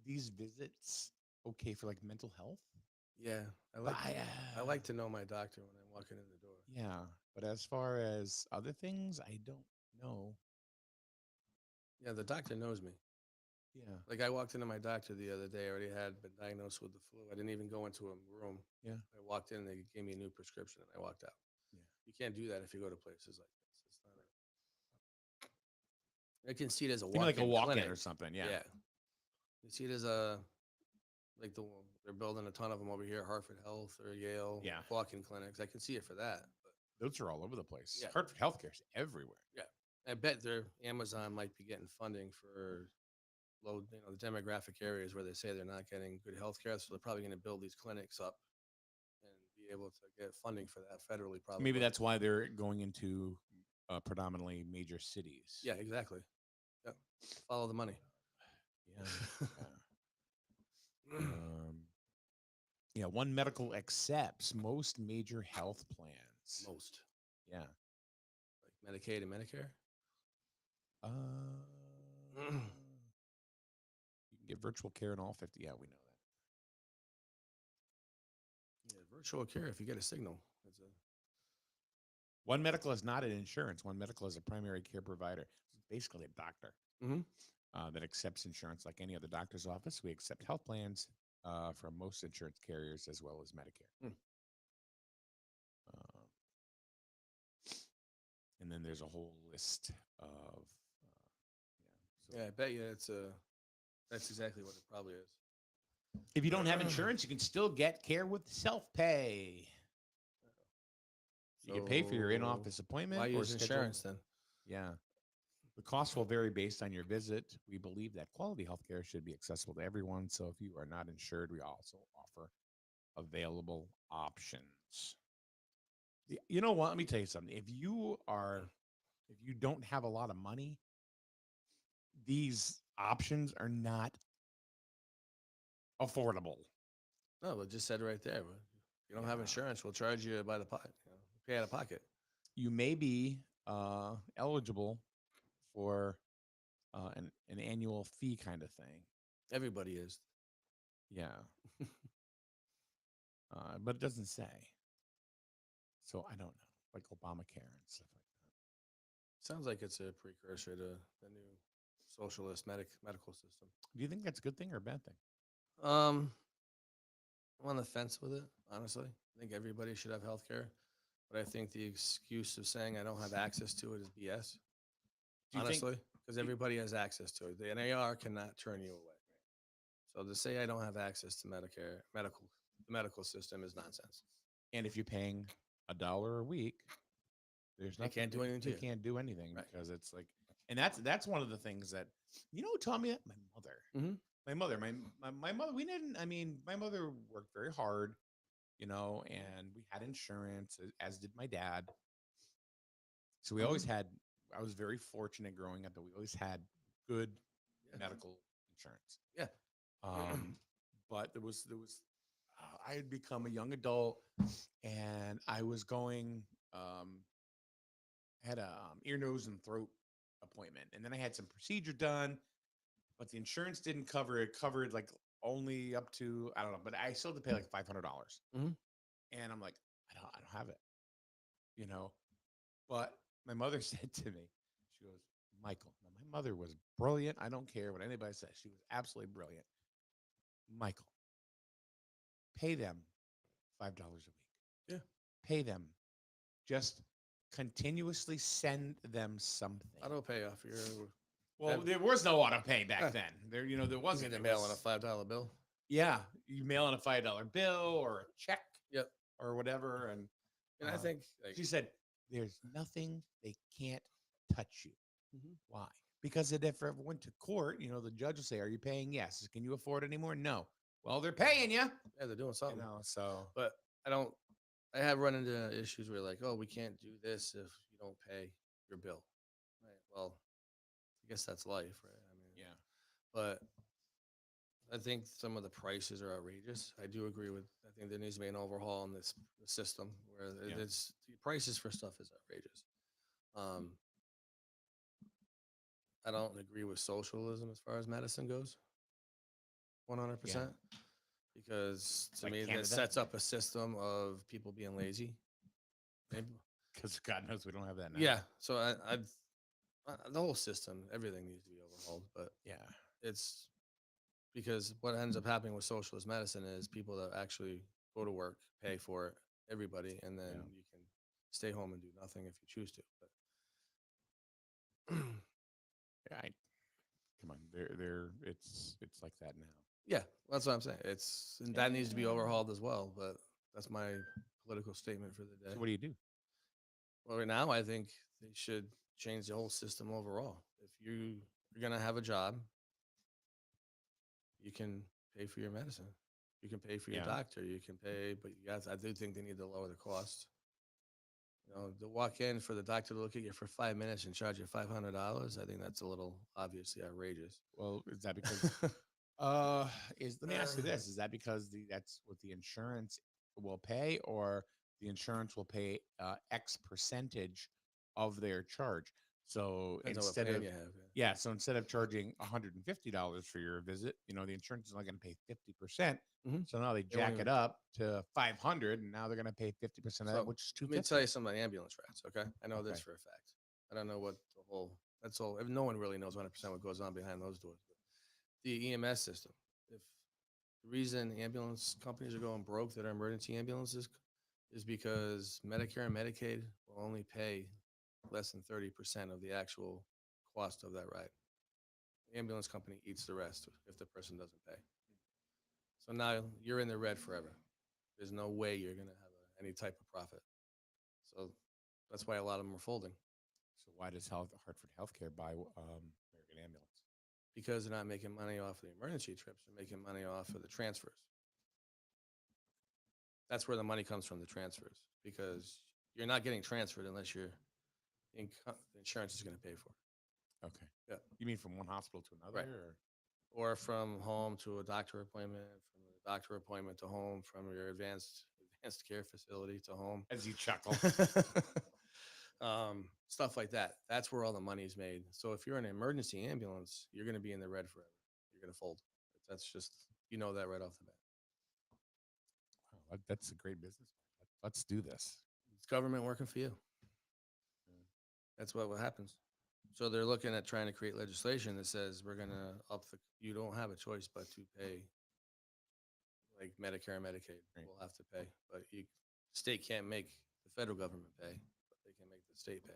Speaker 1: these visits okay for like mental health.
Speaker 2: Yeah,
Speaker 1: But
Speaker 2: I like to know my doctor when I'm walking in the door.
Speaker 1: yeah, but as far as other things, I don't know.
Speaker 2: Yeah, the doctor knows me.
Speaker 1: Yeah.
Speaker 2: Like I walked into my doctor the other day. I already had been diagnosed with the flu. I didn't even go into a room.
Speaker 1: Yeah.
Speaker 2: I walked in and they gave me a new prescription and I walked out.
Speaker 1: Yeah.
Speaker 2: You can't do that if you go to places like this. It's not I can see it as a
Speaker 1: Think
Speaker 2: walk-in
Speaker 1: like a walk-in
Speaker 2: clinic.
Speaker 1: or something. Yeah.
Speaker 2: Yeah. You see it as a they're building a ton of them over here, Hartford Health or Yale.
Speaker 1: Yeah.
Speaker 2: Walk-in clinics. I can see it for that. But
Speaker 1: Those are all over the place.
Speaker 2: Yeah.
Speaker 1: Hartford Healthcare's everywhere.
Speaker 2: I bet their Amazon might be getting funding for low, the demographic areas where they say they're not getting good health care. So they're probably going to build these clinics up and be able to get funding for that federally. Probably.
Speaker 1: Maybe that's why they're going into predominantly major cities.
Speaker 2: Yeah, exactly. Yeah, follow the money.
Speaker 1: Yeah. Yeah. One Medical accepts most major health plans.
Speaker 2: Most
Speaker 1: Yeah.
Speaker 2: like Medicaid and Medicare.
Speaker 1: You can get virtual care in all 50. Yeah, we know that.
Speaker 2: Yeah, virtual care if you get a signal. It's
Speaker 1: One Medical is not an insurance. One Medical is a primary care provider. It's basically a doctor that accepts insurance like any other doctor's office. We accept health plans from most insurance carriers as well as Medicare. And then there's a whole list of
Speaker 2: I bet you that's exactly what it probably is.
Speaker 1: if you don't have insurance, you can still get care with self-pay. You can pay for your
Speaker 2: So,
Speaker 1: in-office appointment.
Speaker 2: Why
Speaker 1: or
Speaker 2: use
Speaker 1: schedule-
Speaker 2: insurance then?
Speaker 1: Yeah. The cost will vary based on your visit. We believe that quality healthcare should be accessible to everyone. So if you are not insured, we also offer available options. You know what? Let me tell you something. If you don't have a lot of money, these options are not affordable.
Speaker 2: No, but just said right there. But you don't have
Speaker 1: Yeah.
Speaker 2: insurance, we'll charge you by the pot. Pay out of pocket.
Speaker 1: You may be eligible for an annual fee kind of thing.
Speaker 2: Everybody is.
Speaker 1: Yeah. But it doesn't say. So I don't know, like Obamacare and stuff like that.
Speaker 2: Sounds like it's a precursor to the new socialist medical system.
Speaker 1: Do you think that's a good thing or a bad thing?
Speaker 2: I'm on the fence with it, honestly. I think everybody should have health care, but I think the excuse of saying I don't have access to it is BS.
Speaker 1: Do you think-
Speaker 2: Honestly, because everybody has access to it. The NAR cannot turn you away. So to say I don't have access to Medicare, the medical system is nonsense.
Speaker 1: And if you're paying $1 a week, there's
Speaker 2: They
Speaker 1: nothing
Speaker 2: can't do anything to
Speaker 1: They
Speaker 2: you.
Speaker 1: can't do anything
Speaker 2: Right.
Speaker 1: because it's like, and that's one of the things that, you know, who taught me that? My mother.
Speaker 2: Mhm.
Speaker 1: My mother. My mother. We didn't. I mean, my mother worked very hard, you know, and we had insurance, as did my dad. So we always had. I was very fortunate growing up that we always had good
Speaker 2: Yeah.
Speaker 1: medical insurance.
Speaker 2: Yeah.
Speaker 1: But I had become a young adult, and I was going. Had a ear, nose, and throat appointment, and then I had some procedure done, but the insurance didn't cover it. Covered like only up to, I don't know, but I still had to pay like $500.
Speaker 2: Mhm.
Speaker 1: And I'm like, I don't have it, you know. But my mother said to me, she goes, Michael. Now my mother was brilliant. I don't care what anybody says. She was absolutely brilliant. Michael, pay them $5 a week.
Speaker 2: Yeah.
Speaker 1: Pay them. Just continuously send them something.
Speaker 2: Auto pay off your.
Speaker 1: Well, there was no auto pay back then. There
Speaker 2: You
Speaker 1: wasn't.
Speaker 2: need to
Speaker 1: It
Speaker 2: mail in a
Speaker 1: was-
Speaker 2: $5 bill.
Speaker 1: Yeah, you mail in a $5 bill or a check.
Speaker 2: Yep.
Speaker 1: Or whatever, and
Speaker 2: And I think
Speaker 1: she said, "There's nothing they can't touch you."
Speaker 2: Mhm.
Speaker 1: Why? Because if it ever went to court, you know, the judge will say, "Are you paying?" Yes. Can you afford it anymore? No. Well, they're paying you.
Speaker 2: yeah, they're doing something.
Speaker 1: You know, so
Speaker 2: But I have run into issues where like, oh, we can't do this if you don't pay your bill. Right. Well, I guess that's life, right? I mean,
Speaker 1: yeah,
Speaker 2: but I think some of the prices are outrageous. I do agree with. I think there needs to be an overhaul in this system where
Speaker 1: Yeah.
Speaker 2: it's the prices for stuff is outrageous. I don't agree with socialism as far as medicine goes. 100%, because to
Speaker 1: Like
Speaker 2: me
Speaker 1: Canada?
Speaker 2: that sets up a system of people being lazy. Maybe-
Speaker 1: because God knows we don't have that now.
Speaker 2: yeah. So the whole system, everything needs to be overhauled, but
Speaker 1: yeah,
Speaker 2: it's because what ends up happening with socialist medicine is people that actually go to work, pay for it, everybody, and then
Speaker 1: Yeah.
Speaker 2: you can stay home and do nothing if you choose to. But
Speaker 1: yeah. Come on, it's like that now.
Speaker 2: yeah, that's what I'm saying. That needs to be overhauled as well. But that's my political statement for the day.
Speaker 1: So what do you do?
Speaker 2: Well, right now, I think they should change the whole system overall. If you're gonna have a job, you can pay for your medicine. You can pay for your
Speaker 1: Yeah.
Speaker 2: doctor. You can pay, but I do think they need to lower the cost. You know, to walk in for the doctor to look at you for 5 minutes and charge you $500, I think that's a little obviously outrageous.
Speaker 1: Well, is that because let me ask you this: is that because that's what the insurance will pay, or the insurance will pay X percentage of their charge? So
Speaker 2: Depends on what
Speaker 1: instead
Speaker 2: plan
Speaker 1: of
Speaker 2: you have.
Speaker 1: so instead of charging $150 for your visit, you know, the insurance is only going to pay 50%.
Speaker 2: Mhm.
Speaker 1: So now they
Speaker 2: won't
Speaker 1: jack
Speaker 2: even-
Speaker 1: it up to 500, and now they're going to pay 50% of
Speaker 2: So,
Speaker 1: that, which is
Speaker 2: Let me
Speaker 1: 250.
Speaker 2: tell you some of the ambulance rats, okay? I know this
Speaker 1: Okay.
Speaker 2: for a fact. I don't know what that's all. No one really knows 100% what goes on behind those doors. But the EMS system, if the reason ambulance companies are going broke that are emergency ambulances is because Medicare and Medicaid will only pay less than 30% of the actual cost of that ride. The ambulance company eats the rest if the person doesn't pay. So now you're in the red forever. There's no way you're going to have any type of profit. So that's why a lot of them are folding,
Speaker 1: So why does Hartford Healthcare buy American Ambulance?
Speaker 2: because they're not making money off of the emergency trips. They're making money off of the transfers. That's where the money comes from, the transfers, because you're not getting transferred unless the insurance is going to pay for it.
Speaker 1: Okay.
Speaker 2: Yeah.
Speaker 1: You mean from one hospital to another?
Speaker 2: Right.
Speaker 1: Or?
Speaker 2: Or from home to a doctor appointment, from a doctor appointment to home, from your advanced enhanced care facility to home.
Speaker 1: As you chuckle.
Speaker 2: Stuff like that. That's where all the money's made. So if you're in an emergency ambulance, you're going to be in the red forever. You're going to fold. That's just, you know that right off the bat.
Speaker 1: Wow, that's a great business. Let's do this.
Speaker 2: It's government working for you. That's what happens. So they're looking at trying to create legislation that says we're going to up the, you don't have a choice but to pay like Medicare and Medicaid.
Speaker 1: Right.
Speaker 2: Will have to pay, but state can't make the federal government pay, but they can make the state pay.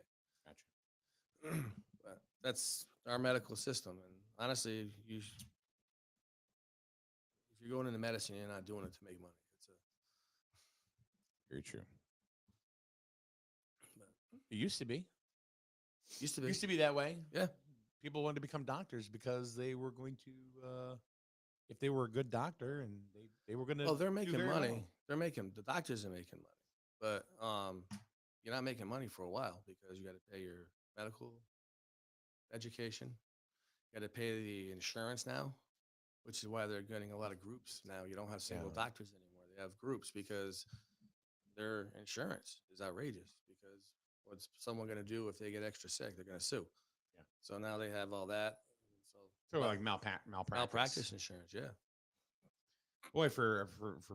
Speaker 1: Gotcha.
Speaker 2: But that's our medical system. And honestly, if you're going into medicine, you're not doing it to make money.
Speaker 1: Very true.
Speaker 2: But
Speaker 1: It used to be.
Speaker 2: used to be.
Speaker 1: Used to be that way.
Speaker 2: Yeah.
Speaker 1: People wanted to become doctors because they were going to, if they were a good doctor and they were going to.
Speaker 2: Well, they're making money.
Speaker 1: Well.
Speaker 2: They're making, the doctors are making money, but you're not making money for a while because you got to pay your medical education. You got to pay the insurance now, which is why they're getting a lot of groups now. You don't have single
Speaker 1: Yeah.
Speaker 2: doctors anymore. They have groups because their insurance is outrageous because what's someone going to do if they get extra sick? They're going to sue.
Speaker 1: Yeah.
Speaker 2: So now they have all that.
Speaker 1: So like malpractice.
Speaker 2: Malpractice insurance, yeah.
Speaker 1: Boy, for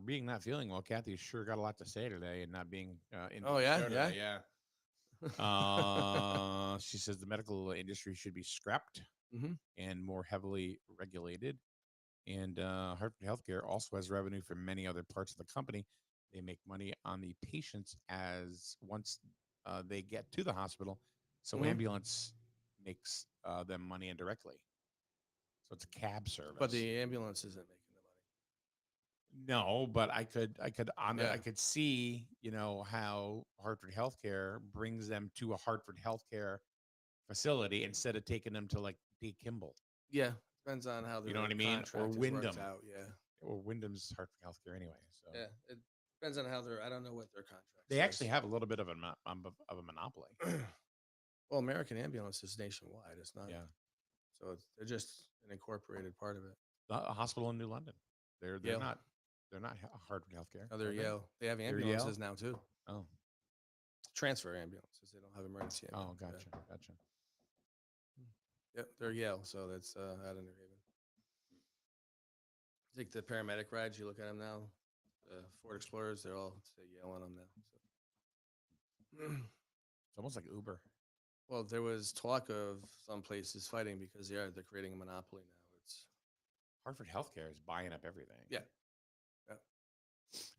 Speaker 1: being not feeling well, Kathy sure got a lot to say today and not being in.
Speaker 2: Oh, yeah?
Speaker 1: show
Speaker 2: Yeah?
Speaker 1: today, she says the medical industry should be scrapped
Speaker 2: Mhm.
Speaker 1: and more heavily regulated. And Hartford Healthcare also has revenue from many other parts of the company. They make money on the patients as once they get to the hospital. So
Speaker 2: Mhm.
Speaker 1: ambulance makes them money indirectly. So it's a cab service.
Speaker 2: But the ambulance isn't making the money.
Speaker 1: No, but I could
Speaker 2: Yeah.
Speaker 1: I could see, how Hartford Healthcare brings them to a Hartford Healthcare facility instead of taking them to like D. Kimball
Speaker 2: Yeah. Depends on how the
Speaker 1: You know what I mean? Or
Speaker 2: contract is worked
Speaker 1: Wyndham.
Speaker 2: out. Yeah.
Speaker 1: or Wyndham's Hartford Healthcare anyway. So
Speaker 2: Yeah. It depends on how I don't know what their contract
Speaker 1: they actually
Speaker 2: says.
Speaker 1: have a little bit of a monopoly.
Speaker 2: Well, American Ambulance is nationwide. It's not.
Speaker 1: Yeah,
Speaker 2: So they're just an incorporated part of it.
Speaker 1: a hospital in New London. They're
Speaker 2: Yale.
Speaker 1: not Hartford Healthcare.
Speaker 2: Oh, they're
Speaker 1: are they?
Speaker 2: Yale. They have
Speaker 1: They're Yale?
Speaker 2: ambulances now too.
Speaker 1: Oh,
Speaker 2: Transfer ambulances. They don't have emergency.
Speaker 1: oh,
Speaker 2: ambulance.
Speaker 1: gotcha.
Speaker 2: Yep, they're Yale. So that's out in New Haven. I think the paramedic rides, you look at them now, the Ford Explorers, they're all say Yale on them now. So.
Speaker 1: It's almost like Uber.
Speaker 2: Well, there was talk of some places fighting because they're creating a monopoly now. It's
Speaker 1: Hartford Healthcare is buying up everything.
Speaker 2: yeah.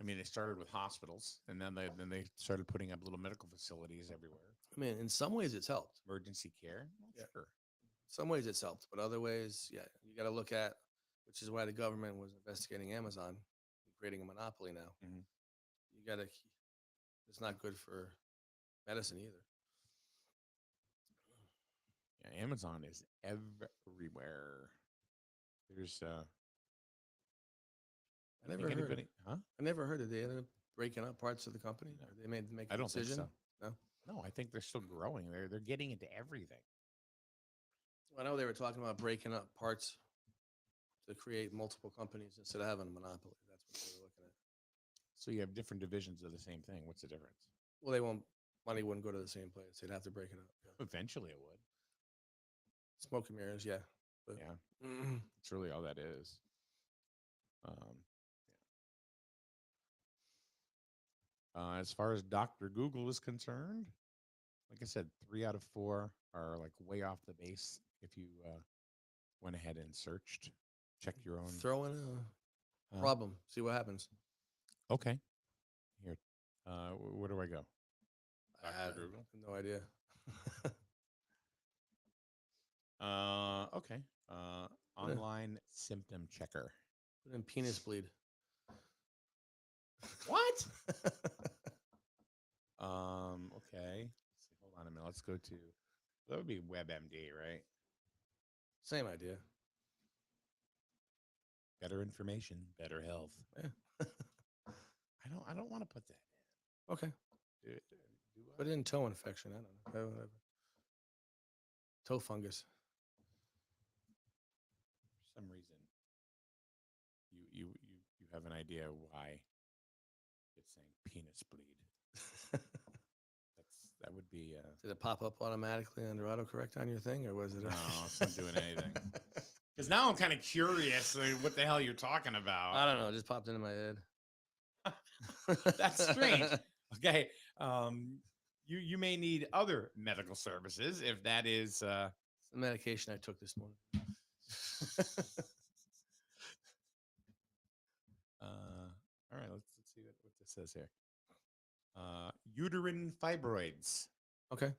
Speaker 1: I mean, they started with hospitals, and then they started putting up little medical facilities everywhere.
Speaker 2: I mean, in some ways it's helped.
Speaker 1: Emergency care. Well,
Speaker 2: Yeah.
Speaker 1: Sure.
Speaker 2: Some ways it's helped, but other ways, yeah, you got to look at, which is why the government was investigating Amazon, and creating a monopoly now.
Speaker 1: Mhm.
Speaker 2: You got to, it's not good for medicine either.
Speaker 1: Yeah, Amazon is everywhere. There's
Speaker 2: I never heard.
Speaker 1: anybody, huh?
Speaker 2: I never heard that they ended up breaking up parts of the company. Or they made make
Speaker 1: I
Speaker 2: a
Speaker 1: don't think
Speaker 2: decision.
Speaker 1: so.
Speaker 2: No,
Speaker 1: No, I think they're still growing. They're getting into everything.
Speaker 2: I know they were talking about breaking up parts to create multiple companies instead of having a monopoly. That's what they were looking at.
Speaker 1: So you have different divisions of the same thing. What's the difference?
Speaker 2: Well, money wouldn't go to the same place. They'd have to break it up. Yeah.
Speaker 1: Eventually, it would.
Speaker 2: Smoke and mirrors, yeah. But,
Speaker 1: Yeah,
Speaker 2: mm,
Speaker 1: that's really all that is. As far as Dr. Google is concerned, like I said, 3 out of 4 are like way off the base. If you went ahead and searched, check your own.
Speaker 2: throw in a problem. See what happens.
Speaker 1: Okay. Here, where do I go?
Speaker 2: I
Speaker 1: Dr.
Speaker 2: have
Speaker 1: Google.
Speaker 2: no idea.
Speaker 1: Okay. Online symptom checker.
Speaker 2: Put in penis bleed.
Speaker 1: What? Okay. Let's see, hold on a minute. Let's go to that would be WebMD, right?
Speaker 2: Same idea.
Speaker 1: Better information, better health.
Speaker 2: Yeah.
Speaker 1: I don't want to put that in.
Speaker 2: Okay.
Speaker 1: Do
Speaker 2: Put in toe infection. I don't know. Whatever. Toe fungus.
Speaker 1: For some reason, you have an idea why It's saying penis bleed. That would be.
Speaker 2: Did it pop up automatically under autocorrect on your thing, or was it?
Speaker 1: No, it's not doing anything. Because now I'm kind of curious what the hell you're talking about.
Speaker 2: I don't know. It just popped into my head.
Speaker 1: That's strange. Okay. You may need other medical services if that is.
Speaker 2: The medication I took this morning.
Speaker 1: All right. Let's see what this says here. Uterine fibroids.
Speaker 2: Okay.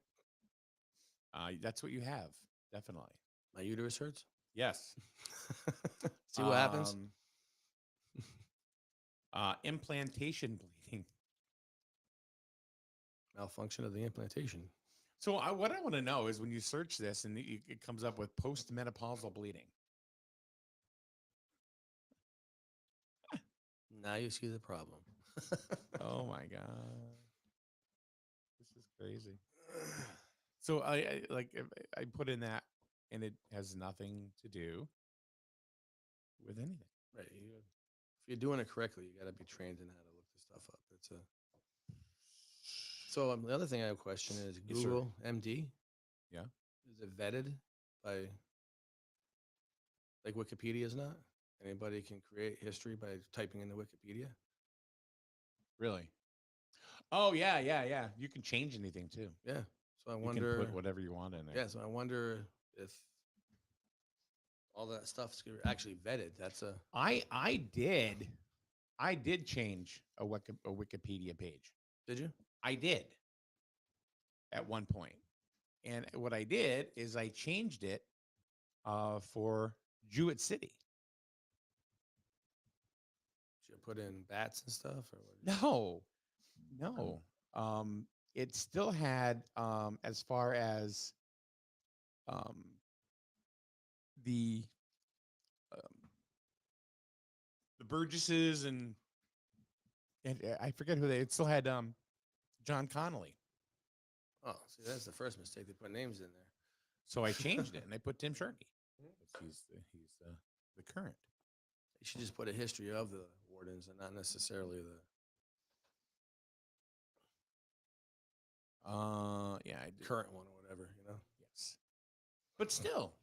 Speaker 1: That's what you have. Definitely.
Speaker 2: My uterus hurts.
Speaker 1: Yes.
Speaker 2: See what happens.
Speaker 1: Implantation bleeding.
Speaker 2: Malfunction of the implantation.
Speaker 1: So what I want to know is when you search this and it comes up with postmenopausal bleeding.
Speaker 2: Now you see the problem.
Speaker 1: Oh my god, this is crazy. So I like if I put in that and it has nothing to do with anything.
Speaker 2: Right. If you're doing it correctly, you got to be trained in how to look this stuff up. It's a. So the other thing I have a question is
Speaker 1: Yes, sir.
Speaker 2: Google MD.
Speaker 1: Yeah.
Speaker 2: Is it vetted by? Like Wikipedia is not. Anybody can create history by typing in the Wikipedia.
Speaker 1: Really? Oh yeah. You can change anything too.
Speaker 2: Yeah. So I
Speaker 1: You
Speaker 2: wonder.
Speaker 1: can put whatever you want in there.
Speaker 2: Yeah. So I wonder if all that stuff's actually vetted. That's a.
Speaker 1: I did change a Wikipedia page.
Speaker 2: Did you?
Speaker 1: I did at one point. And what I did is I changed it for Jewett City.
Speaker 2: Should you put in bats and stuff or what?
Speaker 1: No. It still had as far as the Burgesses and I forget who it still had John Connolly.
Speaker 2: Oh, see, that's the first mistake. They put names in there.
Speaker 1: So I changed it and I put Tim Sharkey. He's the current.
Speaker 2: You should just put a history of the wardens and not necessarily the.
Speaker 1: Yeah, I did.
Speaker 2: Current one or whatever,
Speaker 1: Yes. But still,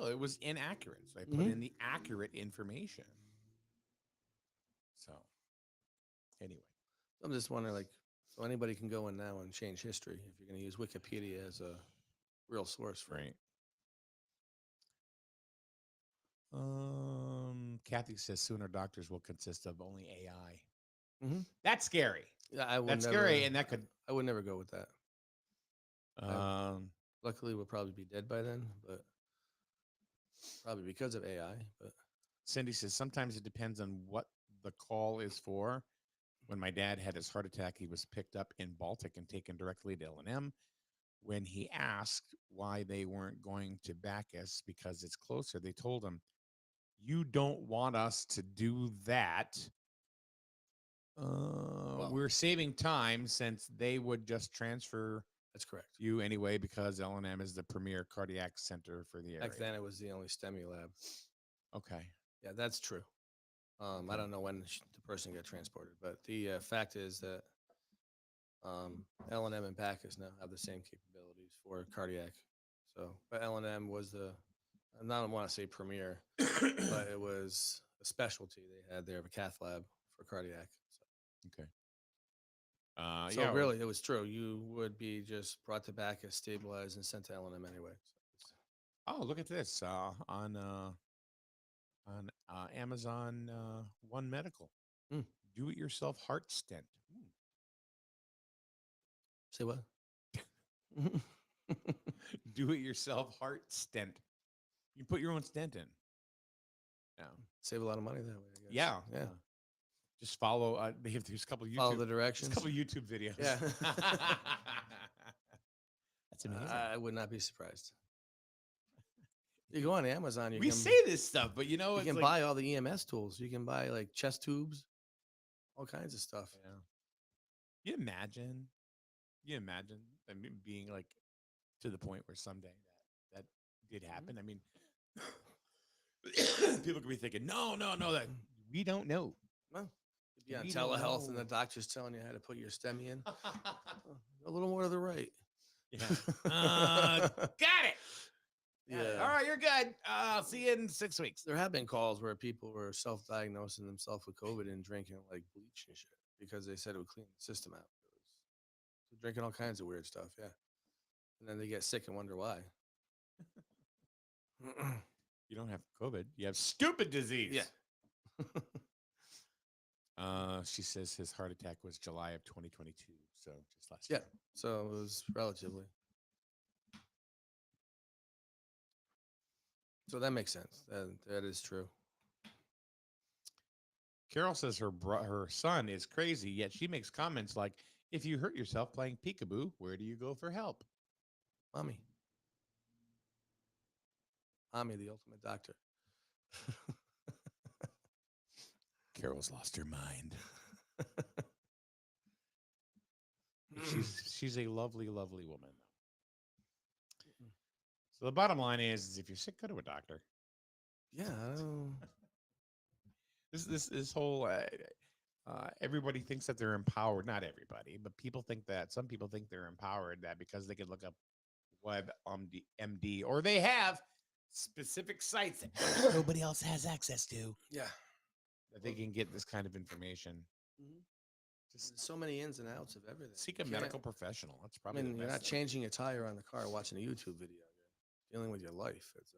Speaker 1: it was inaccurate. So I put in the accurate information. So anyway.
Speaker 2: I'm just wondering, like, so anybody can go in now and change history if you're going to use Wikipedia as a real source for it.
Speaker 1: Right. Kathy says sooner doctors will consist of only AI.
Speaker 2: Mm-hmm.
Speaker 1: That's scary.
Speaker 2: Yeah, I would.
Speaker 1: That's
Speaker 2: never,
Speaker 1: scary, and that could.
Speaker 2: I would never go with that.
Speaker 1: Um,
Speaker 2: Luckily, we'll probably be dead by then, but probably because of AI. But
Speaker 1: Cindy says sometimes it depends on what the call is for. When my dad had his heart attack, he was picked up in Baltic and taken directly to L&M. When he asked why they weren't going to Bacchus because it's closer, they told him, "You don't want us to do that. We're saving time since they would just transfer."
Speaker 2: That's correct.
Speaker 1: You anyway, because L&M is the premier cardiac center for the area.
Speaker 2: Back then, it was the only STEMI lab.
Speaker 1: Okay.
Speaker 2: Yeah, that's true. I don't know when the person got transported, but the fact is that L&M and Bacchus now have the same capabilities for cardiac. So, but L&M was I don't want to say premier, but it was a specialty they had there of a cath lab for cardiac.
Speaker 1: So. Okay.
Speaker 2: So
Speaker 1: yeah,
Speaker 2: really, it was true. You would be just brought to Bacchus, stabilized, and sent to L&M anyway. So
Speaker 1: look at this on Amazon One Medical. Do-it-yourself heart stent.
Speaker 2: Say what?
Speaker 1: Do-it-yourself heart stent. You put your own stent in. Yeah.
Speaker 2: Save a lot of money that way, I guess.
Speaker 1: Yeah. Just follow. There's a couple of YouTube.
Speaker 2: Follow the directions.
Speaker 1: A couple of YouTube videos.
Speaker 2: Yeah.
Speaker 1: That's amazing.
Speaker 2: I would not be surprised. You go on Amazon.
Speaker 1: We say this stuff, but you
Speaker 2: can buy all the EMS tools. You can buy like chest tubes, all kinds of stuff.
Speaker 1: Yeah. You imagine I mean, being like to the point where someday that did happen. I mean, people could be thinking, no, that we don't know.
Speaker 2: Well, Be on
Speaker 1: We don't
Speaker 2: telehealth, and the
Speaker 1: know.
Speaker 2: doctor's telling you how to put your STEMI in. Oh, a little more to the right.
Speaker 1: Yeah. Got it.
Speaker 2: Yeah.
Speaker 1: All right, you're good. I'll see you in 6 weeks.
Speaker 2: There have been calls where people were self-diagnosing themselves with COVID and drinking like bleach and shit because they said it would clean the system out. So drinking all kinds of weird stuff, yeah. And then they get sick and wonder why.
Speaker 1: You don't have COVID. You have stupid disease.
Speaker 2: Yeah.
Speaker 1: She says his heart attack was July of 2022, so just last
Speaker 2: Yeah.
Speaker 1: year.
Speaker 2: So it was relatively. So that makes sense. That is true.
Speaker 1: Carol says her son is crazy, yet she makes comments like, "If you hurt yourself playing peekaboo, where do you go for help?"
Speaker 2: Mommy, the ultimate doctor.
Speaker 1: Carol's lost her mind. She's a lovely, lovely woman. So the bottom line is if you're sick, go to a doctor.
Speaker 2: Yeah. I don't...
Speaker 1: This whole everybody thinks that they're empowered. Not everybody, but people think that. Some people think they're empowered that because they can look up WebMD or they have specific sites that nobody else has access to.
Speaker 2: Yeah.
Speaker 1: That they can get this kind of information.
Speaker 2: Mm-hmm.
Speaker 1: Just
Speaker 2: There's so many ins and outs of everything.
Speaker 1: seek a medical professional. That's
Speaker 2: I
Speaker 1: probably.
Speaker 2: mean,
Speaker 1: the
Speaker 2: you're
Speaker 1: best
Speaker 2: not
Speaker 1: thing.
Speaker 2: changing a tire on the car watching a YouTube video. You're dealing with your life. It's a...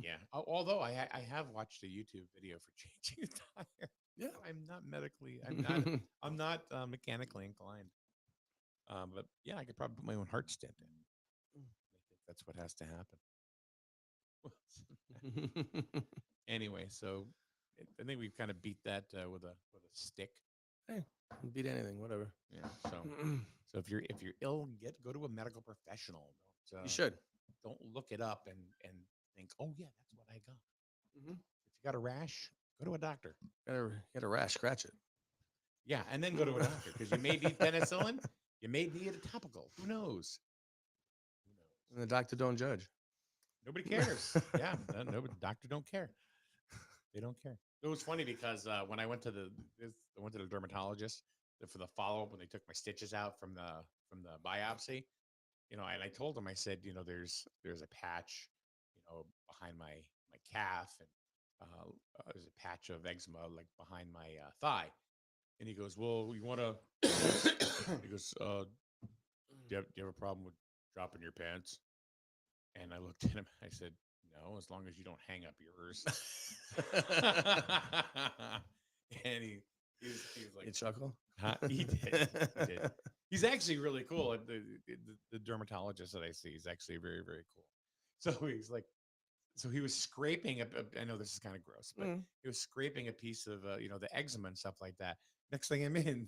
Speaker 1: Yeah. Although I have watched a YouTube video for changing a tire.
Speaker 2: Yeah.
Speaker 1: I'm not medically. I'm not mechanically inclined. But yeah, I could probably put my own heart stent in. I think that's what has to happen. Anyway, so I think we've kind of beat that with a stick.
Speaker 2: Hey, beat anything, whatever.
Speaker 1: Yeah. So if you're ill, go to a medical professional. Don't,
Speaker 2: You should.
Speaker 1: Don't look it up and think, oh yeah, that's what I got.
Speaker 2: Mm-hmm.
Speaker 1: If you got a rash, go to a doctor.
Speaker 2: Get a rash, scratch it.
Speaker 1: Yeah, and then go to a doctor because you may need penicillin. You may need a topical. Who knows?
Speaker 2: And the doctor don't judge.
Speaker 1: Nobody cares. Yeah, no, doctor don't care. They don't care. It was funny because when I went to the dermatologist for the follow up when they took my stitches out from the biopsy, and I told him, I said, there's a patch, behind my calf, and there's a patch of eczema like behind my thigh, and he goes, well, you want to? He goes, do you have a problem with dropping your pants? And I looked at him. I said, no, as long as you don't hang up yours. And he's like,
Speaker 2: You chuckle?
Speaker 1: huh? He did. He did. He's actually really cool. The dermatologist that I see is actually very, very cool. So he's like, so he was scraping I know this is kind of gross, but he was scraping a piece of, the eczema and stuff like that. Next thing I'm in,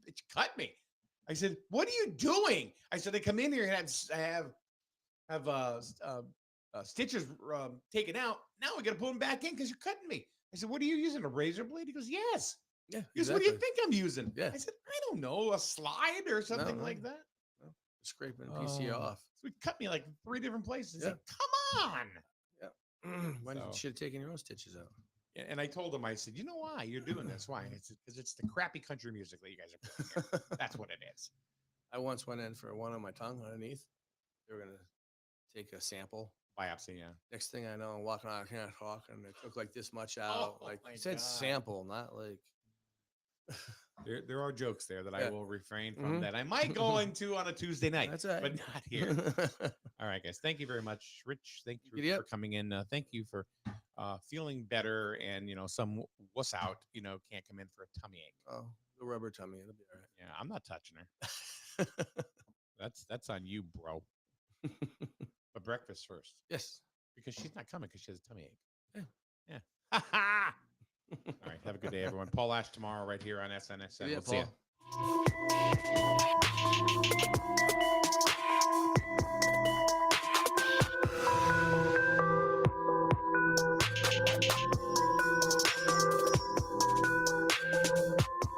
Speaker 1: it cut me. I said, what are you doing? I said, I come in here and have stitches taken out. Now we got to put them back in because you're cutting me. I said, what are you using, a razor blade? He goes, yes.
Speaker 2: Yeah.
Speaker 1: He goes, what do you think I'm using?
Speaker 2: Yeah.
Speaker 1: I said, I don't know, a slide or something like that.
Speaker 2: No. Scraping a piece of you off.
Speaker 1: So he cut me like 3 different places.
Speaker 2: Yeah.
Speaker 1: Like, come on.
Speaker 2: Why
Speaker 1: So-
Speaker 2: you should have taken your own stitches out?
Speaker 1: And I told him, I said, you know why you're doing this? Why? It's because it's the crappy country music that you guys are playing here. That's what it is.
Speaker 2: I once went in for one on my tongue underneath. They were gonna take a sample.
Speaker 1: Biopsy, yeah.
Speaker 2: Next thing I know, I'm walking out, I can't talk, and they took like this much out.
Speaker 1: Oh
Speaker 2: Like
Speaker 1: my
Speaker 2: you said,
Speaker 1: God.
Speaker 2: sample, not like.
Speaker 1: There are jokes there that I
Speaker 2: Yeah.
Speaker 1: will refrain from
Speaker 2: Mhm.
Speaker 1: that I might go into on a Tuesday night,
Speaker 2: That's all right.
Speaker 1: but not here. All right, guys. Thank you very much, Rich. Thank you
Speaker 2: Giddy
Speaker 1: for
Speaker 2: up.
Speaker 1: coming in. Thank you for feeling better. And some wuss out, can't come in for a tummy ache.
Speaker 2: Oh, the rubber tummy, it'll be all right.
Speaker 1: Yeah, I'm not touching her. That's on you, bro. But breakfast first,
Speaker 2: Yes.
Speaker 1: because she's not coming because she has a tummy ache.
Speaker 2: Yeah.
Speaker 1: Yeah. All right. Have a good day, everyone. Paul Ash tomorrow right here on SNSN.
Speaker 2: Yeah,
Speaker 1: We'll see ya.
Speaker 2: Paul.